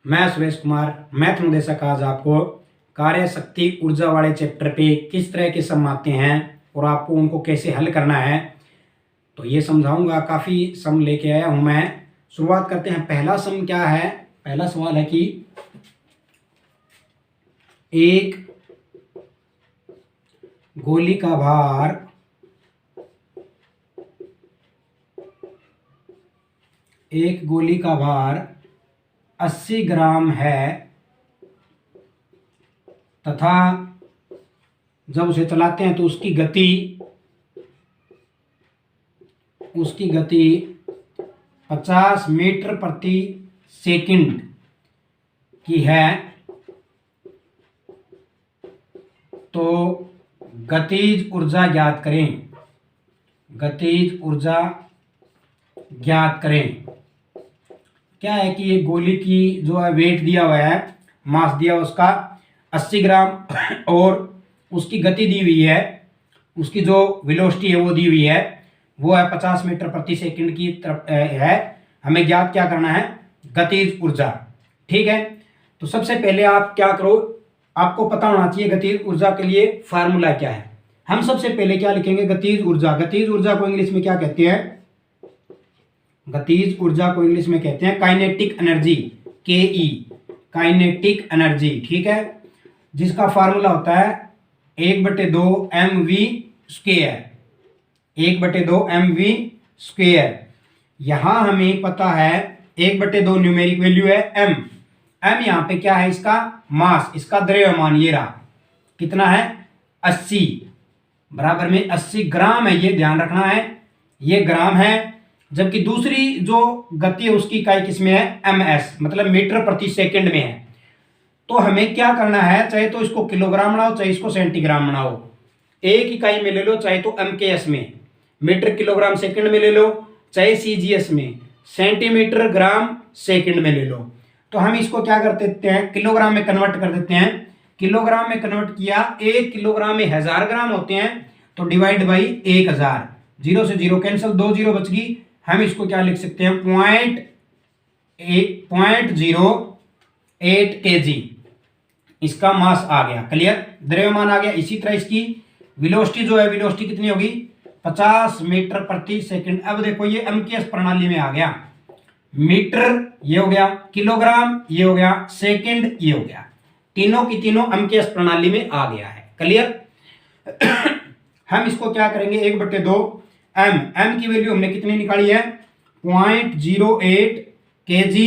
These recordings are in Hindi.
मैं सुरेश कुमार, मैथ निर्देशक आज आपको कार्य शक्ति ऊर्जा वाले चैप्टर पे किस तरह के सम आते हैं और आपको उनको कैसे हल करना है तो ये समझाऊंगा। काफ़ी सम लेके आया हूं मैं। शुरुआत करते हैं। पहला सम क्या है? पहला सवाल है कि एक गोली का भार एक गोली का भार 80 ग्राम है तथा जब उसे चलाते हैं तो उसकी गति 50 मीटर प्रति सेकंड की है। तो गतिज ऊर्जा ज्ञात करें। गतिज ऊर्जा ज्ञात करें। क्या है कि ये गोली की जो है वेट दिया हुआ है, मास दिया उसका 80 ग्राम और उसकी गति दी हुई है, उसकी जो वेलोसिटी है वो दी हुई है, वो है 50 मीटर प्रति सेकंड की तरफ है। हमें ज्ञात क्या करना है? गतिज ऊर्जा। ठीक है, तो सबसे पहले आप क्या करो, आपको पता होना चाहिए गतिज ऊर्जा के लिए फार्मूला क्या है। हम सबसे पहले क्या लिखेंगे? गतिज ऊर्जा। गतिज ऊर्जा को इंग्लिश में क्या कहते हैं? गतिज ऊर्जा को इंग्लिश में कहते हैं काइनेटिक एनर्जी, के काइनेटिक एनर्जी। ठीक है, जिसका फार्मूला होता है 1/2 mv स्क्वायर। 1/2 mv square. यहां हमें पता है 1/2 न्यूमेरिक वैल्यू है m। m यहां पे क्या है? इसका मास, इसका द्रव्यमान। ये रहा कितना है? 80 बराबर में 80 ग्राम है, ये ध्यान रखना है, ये ग्राम है। जबकि दूसरी जो गति है उसकी इकाई किसमें है? ms, मतलब मीटर प्रति सेकंड में है। तो हमें क्या करना है? चाहे तो इसको किलोग्राम बनाओ, चाहे इसको सेंटीग्राम बनाओ, एक इकाई में ले लो, चाहे तो mks में, मीटर किलोग्राम सेकंड में ले लो, चाहे cgs में, सेंटीमीटर ग्राम सेकंड में ले लो। तो हम इसको क्या कर देते हैं? किलोग्राम में कन्वर्ट कर देते हैं। किलोग्राम में कन्वर्ट किया, 1 किलोग्राम में 1000 ग्राम होते हैं, तो डिवाइड बाई 1000, 0 से 0 कैंसिल, 2 0 बच गई। हम इसको क्या लिख सकते हैं? 0.08 kg इसका मास आ गया। क्लियर? द्रव्यमान आ गया। इसी तरह इसकी वेलोसिटी जो है, वेलोसिटी कितनी होगी? 50 मीटर प्रति सेकंड। अब देखो ये एमकेएस प्रणाली में आ गया। मीटर ये हो गया, किलोग्राम ये हो गया, सेकंड ये हो गया, तीनों की तीनों एमकेएस प्रणाली में आ गया है। क्लियर? हम इसको क्या करेंगे? 1/2 m की वैल्यू हमने कितनी निकाली है? 0.08 kg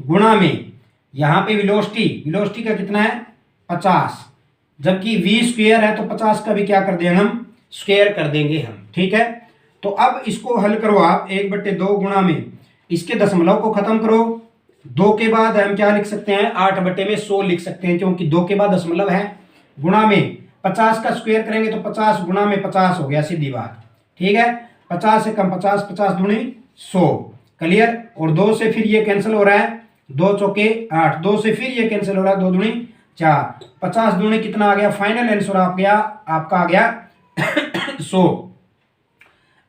गुणा में यहां पे वेलोसिटी का कितना है? 50, जबकि v स्क्वायर है तो 50 का भी क्या कर देंगे हम? स्क्वायर कर देंगे हम। ठीक है, तो अब इसको हल करो आप। 1/2 गुणा में इसके दशमलव को खत्म करो। 2 के बाद हम क्या लिख सकते हैं? 8/100 लिख सकते हैं, क्योंकि 2 के बाद दशमलव है। गुणा में 50 का स्क्वायर करेंगे तो 50 गुणा में 50 हो गया, सीधी बात। ठीक है, 50 से कम 50, 50 दूनी 100। क्लियर? और 2 से फिर ये कैंसिल हो रहा है, 2 चौके 8, 2 से फिर ये कैंसिल हो रहा है, 2 दूनी 4, 50 दूनी कितना आ गया? फाइनल आंसर आपका आ गया 100।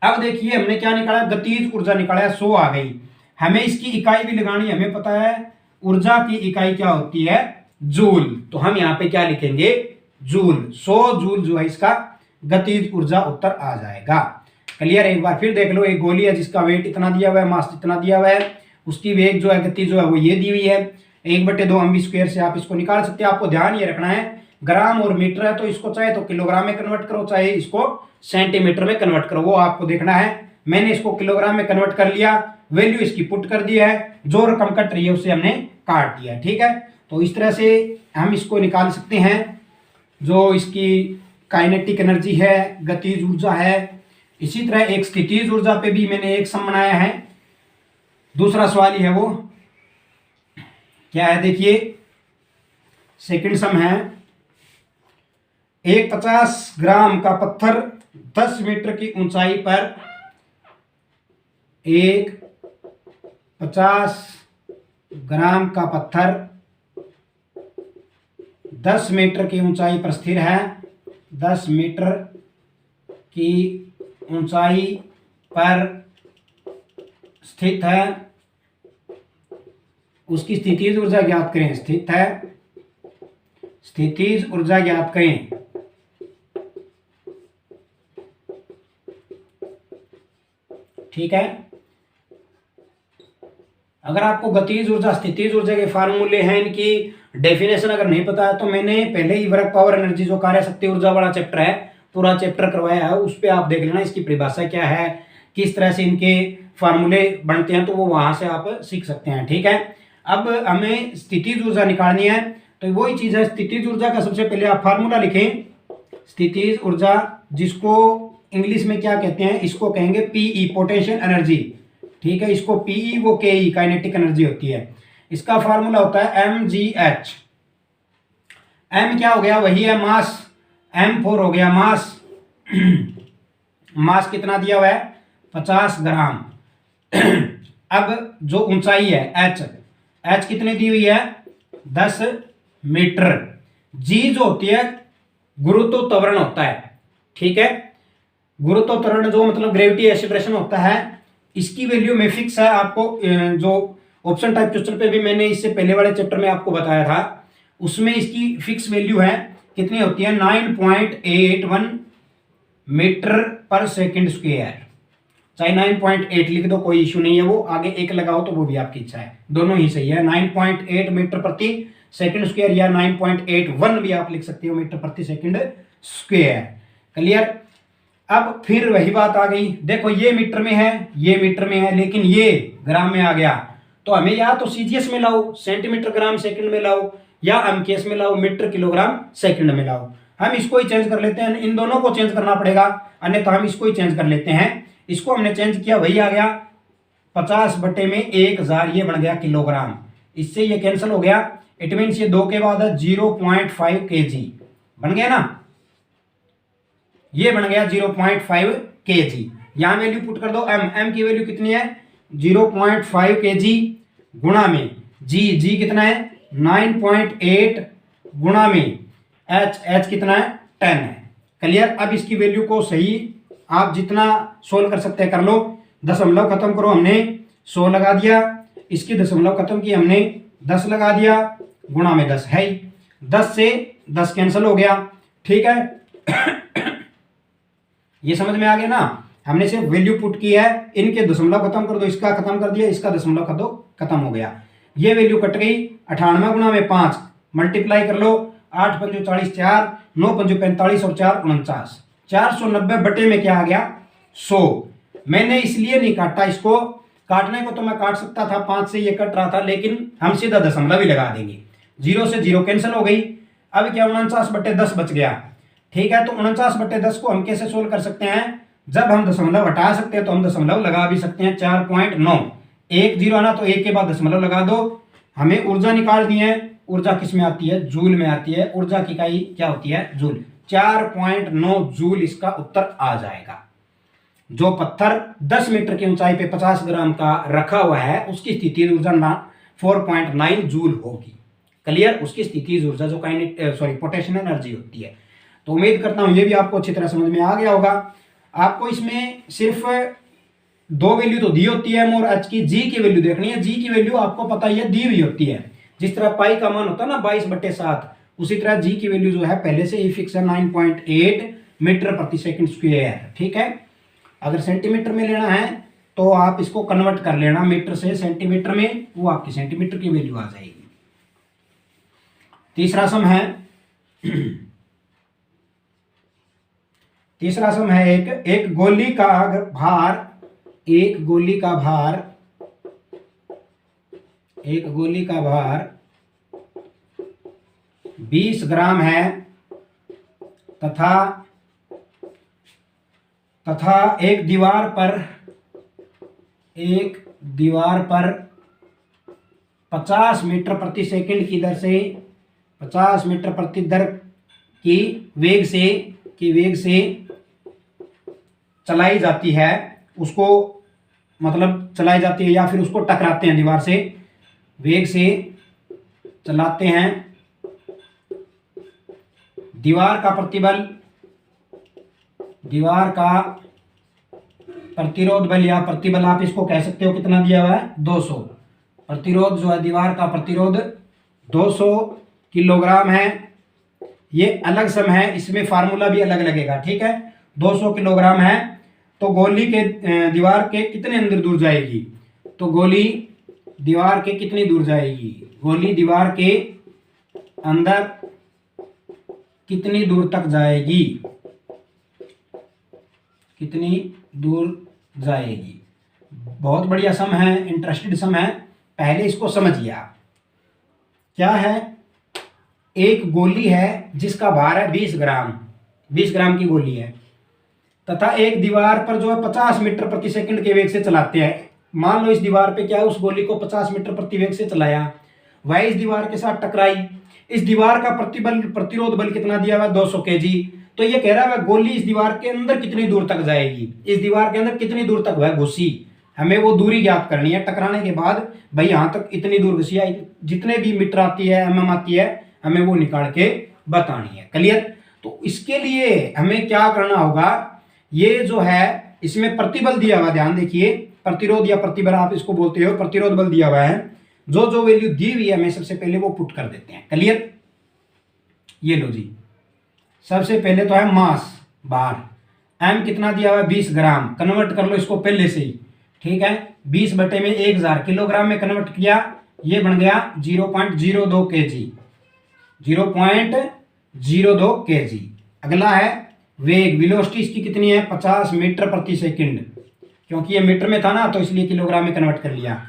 अब देखिए हमने क्या निकाला? गतिज ऊर्जा निकाला, 100 आ गई। हमें इसकी इकाई भी लगानी, हमें पता है ऊर्जा की इकाई क्या होती है? जूल। तो हम यहाँ पे क्या लिखेंगे? जूल। 100 जूल जो है इसका गतिज ऊर्जा उत्तर आ जाएगा। क्लियर? एक बार फिर देख लो, एक गोली है जिसका वेट इतना दिया हुआ है, मास इतना दिया हुआ है, उसकी वेग जो है, गति जो है वो ये दी हुई है। 1/2 mv स्क्वायर से आप इसको निकाल सकते हैं। आपको ध्यान ये रखना है ग्राम और मीटर है, तो इसको चाहे तो किलोग्राम में कन्वर्ट करो, चाहे इसको सेंटीमीटर में कन्वर्ट करो, वो आपको देखना है। मैंने इसको किलोग्राम में कन्वर्ट कर लिया, वैल्यू इसकी पुट कर दी है, जो रकम कट रही है उसे हमने काट दिया। ठीक है, तो इस तरह से हम इसको निकाल सकते हैं। जो इसकी काइनेटिक एनर्जी है, गतिज ऊर्जा है। इसी तरह एक स्थितिज ऊर्जा पे भी मैंने एक सम बनाया है। दूसरा सवाल ही है, वो क्या है? देखिए सेकंड सम है। एक 50 ग्राम का पत्थर 10 मीटर की ऊंचाई पर, एक 50 ग्राम का पत्थर 10 मीटर की ऊंचाई पर स्थिर है। 10 मीटर की ऊंचाई पर स्थित है। उसकी स्थितिज ऊर्जा ज्ञात करें। स्थित है स्थितिज ऊर्जा ज्ञात करें। ठीक है। अगर आपको गतिज ऊर्जा स्थितिज ऊर्जा के फार्मूले हैं, इनकी डेफिनेशन अगर नहीं पता है तो मैंने पहले ही वर्क पावर एनर्जी जो कार्य शक्ति ऊर्जा वाला चैप्टर है पूरा चैप्टर करवाया है, उस पर आप देख लेना इसकी परिभाषा क्या है, किस तरह से इनके फार्मूले बनते हैं, तो वो वहां से आप सीख सकते हैं। ठीक है। अब हमें स्थितिज ऊर्जा निकालनी है, तो वही चीज है स्थितिज ऊर्जा का। सबसे पहले आप फार्मूला लिखें। स्थितिज ऊर्जा जिसको इंग्लिश में क्या कहते हैं, इसको कहेंगे पीई, पोटेंशियल एनर्जी। ठीक है। इसको पीई वो केई, काइनेटिक एनर्जी होती है। इसका फार्मूला होता है mgh। m क्या हो गया, वही है मास। m4 हो गया मास। मास कितना दिया हुआ है, 50 ग्राम। अब जो ऊंचाई है h कितनी दी हुई है, 10 मीटर। g जो होती है गुरुत्व त्वरण होता है। ठीक है। गुरुत्व त्वरण जो मतलब ग्रेविटी एक्सीलरेशन होता है, इसकी वैल्यू में फिक्स है। आपको जो ऑप्शन टाइप क्वेश्चन पे भी मैंने इससे पहले वाले चैप्टर में आपको बताया था, उसमें इसकी फिक्स वैल्यू है कितनी होती है, 9.81 मीटर पर सेकंड स्क्वायर। चाहे 9.8 लिख दो, कोई इश्यू नहीं है, वो आगे एक लगाओ तो वो भी आपकी इच्छा है, दोनों ही सही है। 9.8 मीटर प्रति सेकंड स्क्वायर या 9.81 भी आप लिख सकते हो मीटर प्रति सेकंड स्क्वायर। क्लियर। अब फिर वही बात आ गई, देखो ये मीटर में है, ये मीटर में है, लेकिन ये ग्राम में आ गया, तो हमें या तो सीजीएस में लाओ, सेंटीमीटर ग्राम सेकंड में लाओ, या एमकेएस में लाओ, मीटर किलोग्राम सेकंड में लाओ। हम इसको ही चेंज कर लेते हैं, इन दोनों को चेंज करना पड़ेगा, अन्यथा हम इसको ही चेंज कर लेते हैं। इसको हमने चेंज किया, वही आ गया 50 बटे में 1000, ये बन गया किलोग्राम। इससे ये कैंसिल हो गया, इट मीन्स ये 2 के बाद 0.5 kg बन गया ना, ये बन गया 0.5 kg। यहां वैल्यू पुट कर दो, m की वैल्यू कितनी है, 0.5 kg गुणा में g कितना है 9.8 गुणा में h कितना है 10 है। क्लियर। अब इसकी वैल्यू को सही आप जितना सोल्व कर सकते हैं कर लो। दशमलव खत्म करो, हमने 100 लगा दिया, इसकी दशमलव खत्म की हमने 10 लगा दिया, गुणा में 10 है ही, 10 से 10 कैंसिल हो गया। ठीक है। ये समझ में आ गया ना, हमने सिर्फ वैल्यू पुट की है, इनके दशमलव खत्म कर दो, इसका खत्म कर दिया, इसका दशमलव खत्म हो गया, ये वैल्यू कट गई। 98 गुणा में 5 मल्टीप्लाई कर लो, 8 पंजो 40, 4 9 पंजो 45 और 4 49, 490 बटे में क्या आ गया 100। मैंने इसलिए नहीं काटा, इसको काटने को तो मैं काट सकता था, 5 से ये कट रहा था, लेकिन हम सीधा दशमलव ही लगा देंगे, 0 से 0 कैंसिल हो गई। अब क्या 49 बटे 10 बच गया। ठीक है। तो 49 बटे 10 को हम कैसे सोल्व कर सकते हैं, जब हम दशमलव हटा सकते हैं तो हम दशमलव लगा भी सकते हैं। 4.9, एक जीरो आना तो एक के बाद दशमलव लगा दो। हमें ऊर्जा निकालनी है, ऊर्जा किस में आती है, जूल में आती है। ऊर्जा की इकाई क्या होती है, जूल। 4.9 जूल इसका उत्तर आ जाएगा। जो पत्थर 10 मीटर की ऊंचाई पे 50 ग्राम का रखा हुआ है, उसकी स्थितिज ऊर्जा 4.9 जूल होगी। क्लियर। उसकी स्थितिज ऊर्जा जो पोटेंशियल एनर्जी होती है। तो उम्मीद करता हूं ये भी आपको अच्छी तरह समझ में आ गया होगा। आपको इसमें सिर्फ 2 वैल्यू तो दी होती है और एच की, जी की वैल्यू देखनी है। जी की वैल्यू आपको पता ही है दी हुई होती है, जिस तरह पाई का मान होता है ना 22/7, उसी तरह जी की वैल्यू जो है पहले से ही फिक्स है 9.8 मीटर प्रति सेकंड स्क्वायर। ठीक है। अगर सेंटीमीटर में लेना है तो आप इसको कन्वर्ट कर लेना मीटर से सेंटीमीटर में, वो आपकी सेंटीमीटर की वैल्यू आ जाएगी। तीसरा सम है एक गोली का भार 20 ग्राम है तथा एक दीवार पर 50 मीटर प्रति सेकंड की दर से 50 मीटर प्रति दर की वेग से चलाई जाती है, उसको मतलब चलाई जाती है या फिर उसको टकराते हैं दीवार से, वेग से चलाते हैं। दीवार का प्रतिरोध बल या प्रतिबल आप इसको कह सकते हो कितना दिया हुआ है 200। प्रतिरोध जो है दीवार का प्रतिरोध 200 किलोग्राम है। ये अलग सम है, इसमें फार्मूला भी अलग लगेगा, ठीक है। 200 किलोग्राम है तो गोली के दीवार के कितने अंदर दूर जाएगी, तो गोली दीवार के कितनी दूर जाएगी, गोली दीवार के अंदर कितनी दूर तक जाएगी, कितनी दूर जाएगी। बहुत बढ़िया सम है, इंटरेस्टेड सम है, पहले इसको समझिए आप। क्या है, एक गोली है जिसका भार है 20 ग्राम, 20 ग्राम की गोली है, तथा एक दीवार पर जो है 50 मीटर प्रति सेकंड के वेग से चलाते हैं। मान लो इस दीवार पे क्या है, उस गोली को 50 मीटर प्रति वेग से चलाया, वह इस दीवार के साथ टकराई। इस दीवार का प्रतिरोध बल कितना दिया हुआ है, 200 kg। तो ये कह रहा है गोली इस दीवार के अंदर कितनी दूर तक जाएगी, इस दीवार के अंदर कितनी दूर तक वह घुसी, हमें वो दूरी ज्ञात करनी है। टकराने के बाद भाई यहां तक इतनी दूर घुसी है, जितने भी मीटर आती है, mm आती है, हमें वो निकाल के बतानी है। क्लियर। तो इसके लिए हमें क्या करना होगा, ये जो है इसमें प्रतिबल दिया हुआ, ध्यान देखिए, प्रतिरोध या प्रतिबल आप इसको बोलते हो, प्रतिरोध बल दिया हुआ है, जो जो वैल्यू दी हुई है हमें सबसे पहले वो पुट कर देते हैं। क्लियर। ये लो जी, सबसे पहले तो है मास, भार, एम कितना दिया हुआ है 20 ग्राम, कन्वर्ट कर लो इसको पहले से ही, ठीक है। 20 बटे में 1000 किलोग्राम में कन्वर्ट किया, ये बन गया 0.02 kg, 0.02 kg। अगला है वेग, वेलोसिटी इसकी कितनी है 50 मीटर प्रति सेकंड, क्योंकि ये मीटर में था ना तो इसलिए किलोग्राम में कन्वर्ट कर लिया।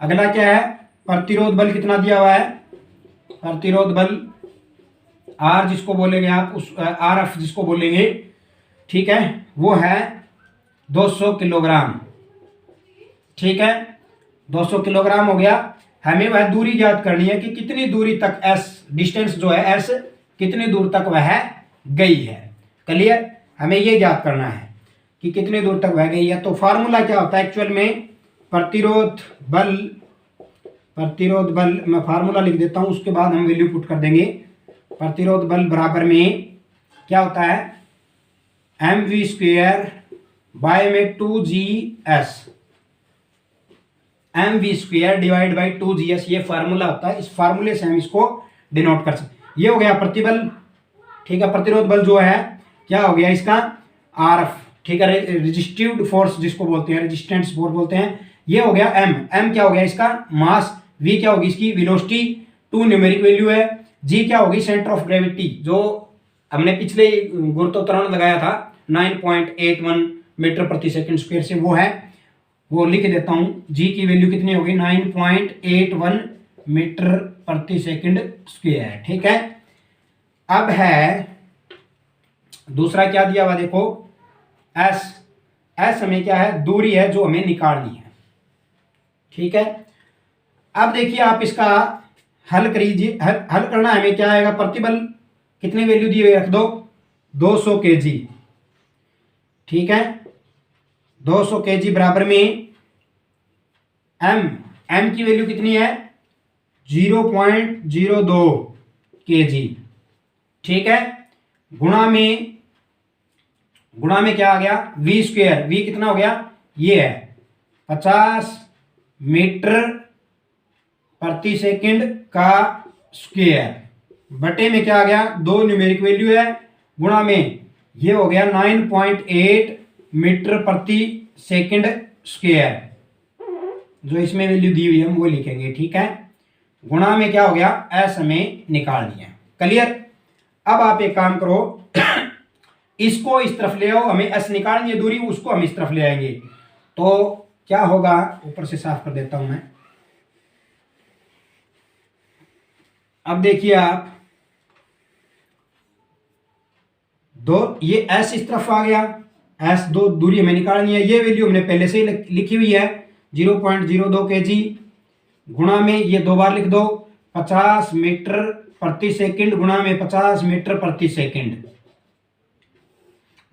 अगला क्या है, प्रतिरोध बल कितना दिया हुआ है, प्रतिरोध बल आर जिसको बोलेंगे आप, उस आर एफ जिसको बोलेंगे, ठीक है, वो है 200 किलोग्राम, ठीक है। 200 किलोग्राम हो गया। हमें वह दूरी ज्ञात करनी है कि कितनी दूरी तक एस, डिस्टेंस जो है एस, कितनी दूर तक वह गई है। क्लियर। हमें ये ज्ञात करना है कि कितनी दूर तक वह गई है। तो फार्मूला क्या होता है एक्चुअल में, प्रतिरोध बल, प्रतिरोध बल मैं फार्मूला लिख देता हूं, उसके बाद हम वैल्यू पुट कर देंगे। प्रतिरोध बल बराबर में क्या होता है, mv² बाय में 2gs, mv² divide by 2gs, ये फार्मूला होता है। इस फार्मूले से हम इसको डिनोट कर सकते। ये हो गया प्रतिबल, ठीक है। प्रतिरोध बल जो है क्या हो गया इसका, आरएफ, ठीक है, रेजिस्टिव फोर्स जिसको बोलते हैं, रेजिस्टेंस फोर्स बोलते हैं। ये हो गया एम, एम क्या हो गया इसका मास, वी क्या होगी इसकी वेलोसिटी, 2 न्यूमेरिक वैल्यू है, जी क्या होगी सेंटर ऑफ ग्रेविटी, जो हमने पिछले गुरुत्वाकर्षण लगाया था 9.81 मीटर प्रति सेकंड स्क्वायर से, वो है, वो लिख देता हूं। जी की वैल्यू कितनी होगी 9.81 मीटर प्रति सेकंड स्क्वायर, ठीक है। अब है दूसरा क्या दिया हुआ देखो, एस, एस हमें क्या है, दूरी है जो हमें निकालनी है, ठीक है। अब देखिए आप इसका हल करिए, हल करना हमें क्या आएगा, प्रतिबल कितनी वैल्यू दी हुई रख दो 200 kg, ठीक है। 200 kg बराबर में m, m की वैल्यू कितनी है 0.02 kg, ठीक है। गुणा में क्या आ गया v², v कितना हो गया, ये है 50 मीटर प्रति सेकंड का स्क्वायर, बटे में क्या आ गया 2 न्यूमेरिक वैल्यू है, गुणा में ये हो गया 9.8 मीटर प्रति सेकंड स्क्वायर, जो इसमें वैल्यू दी हुई है हम वो लिखेंगे, ठीक है। गुणा में क्या हो गया, एस हमें निकालनी है। क्लियर। अब आप एक काम करो इसको इस तरफ ले आओ, हमें एस निकालनी है दूरी, उसको हम इस तरफ ले आएंगे तो क्या होगा, ऊपर से साफ कर देता हूं मैं। अब देखिए आप, दो ये एस इस तरफ आ गया, एस दो दूरी हमें निकालनी है, ये वैल्यू हमने पहले से ही लिखी हुई है 0.02 kg, गुणा में ये 2 बार लिख दो 50 मीटर प्रति सेकंड, गुणा में 50 मीटर प्रति सेकंड,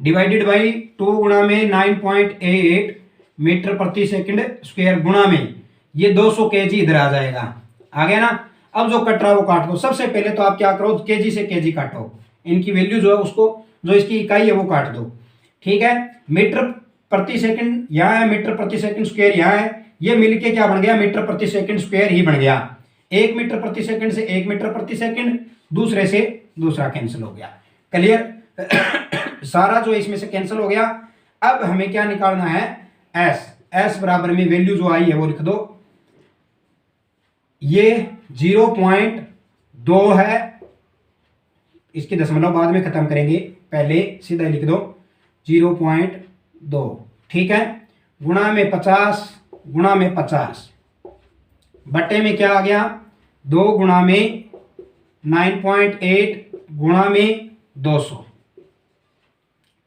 डिवाइडेड बाई 2, गुणा में 9.8 मीटर प्रति सेकंड स्क्वायर, गुणा में ये 200 kg इधर आ जाएगा, आ गया ना। अब जो कट रहा है वो काट दो। सबसे पहले तो आप क्या करो, केजी से केजी काटो, इनकी वैल्यू जो है उसको, जो इसकी इकाई है वो काट दो, ठीक है। मीटर प्रति सेकंड यहाँ है, मीटर प्रति सेकंड स्क्वायर यहाँ है, ये मिलके क्या बन गया, मीटर प्रति सेकंड स्क्वायर ही बन गया। 1 मीटर प्रति सेकंड से 1 मीटर प्रति सेकंड, दूसरे से दूसरा कैंसिल हो गया। क्लियर। सारा जो इसमें से कैंसिल हो गया। अब हमें क्या निकालना है, एस बराबर में वैल्यू जो आई है वो लिख दो। ये 0.2 है, इसकी दशमलव बाद में खत्म करेंगे, पहले सीधा लिख दो 0.2, ठीक है। गुणा में 50 बट्टे में क्या आ गया, 2 गुणा में 9.8 गुणा में 200।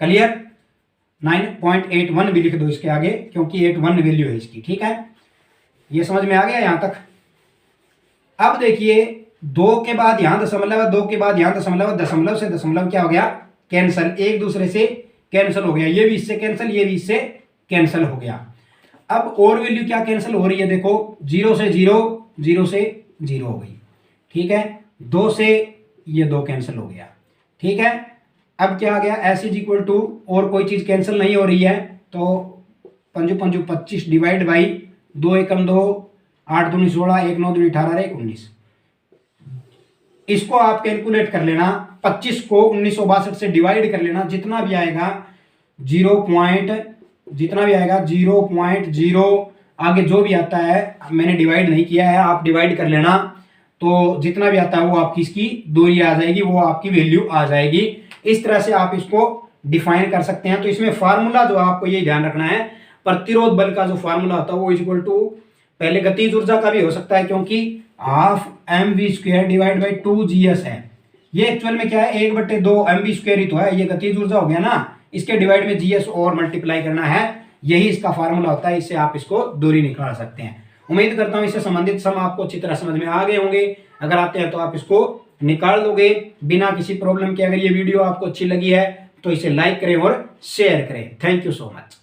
क्लियर। 9.81 भी लिख दो इसके आगे, क्योंकि 81 वैल्यू है इसकी, ठीक है। ये समझ में आ गया यहां तक। अब देखिए 2 के बाद यहां दशमलव, 2 के बाद यहां दशमलव, दशमलव से दशमलव क्या हो गया, कैंसल, एक दूसरे से कैंसिल हो गया। ये भी इससे कैंसिल, ये भी इससे कैंसिल हो गया। अब और वैल्यू क्या कैंसिल हो रही है, देखो 0 से 0, 0 से 0 हो गई, ठीक है। 2 से ये 2 कैंसिल हो गया, ठीक है। अब क्या आ गया, एस इज इक्वल टू, और कोई चीज कैंसिल नहीं हो रही है, तो 5 5 25 डिवाइड बाई 2 एकम 2, 8 दूनी 16, 1 9 दूनी 18, 1 19। इसको आप कैलकुलेट कर लेना, 25 को 1962 से डिवाइड कर लेना, जितना भी आएगा 0.0 आगे जो भी आता है, मैंने डिवाइड नहीं किया है, आप डिवाइड कर लेना, तो जितना भी आता है वो आपकी इसकी दूरी आ जाएगी, वो आपकी वैल्यू आ जाएगी। इस तरह से आप इसको डिफाइन कर सकते हैं। तो इसमें फार्मूला जो आपको ये ध्यान रखना है, प्रतिरोध बल का जो फार्मूला होता है वो इक्वल टू, पहले गतिज ऊर्जा का भी हो सकता है, क्योंकि half mv² divide by 2gs है। ये एक्चुअल में क्या है, 1/2 mv² ही तो है, ये गतिज ऊर्जा हो गया ना, इसके डिवाइड में gs और मल्टीप्लाई करना है, यही इसका फार्मूला होता है। इससे आप इसको दूरी निकाल सकते हैं। उम्मीद करता हूं इससे संबंधित सम आपको अच्छी तरह समझ में आ गए होंगे। अगर आते हैं तो आप इसको निकाल दोगे बिना किसी प्रॉब्लम के। अगर ये वीडियो आपको अच्छी लगी है तो इसे लाइक करें और शेयर करें। Thank you so much.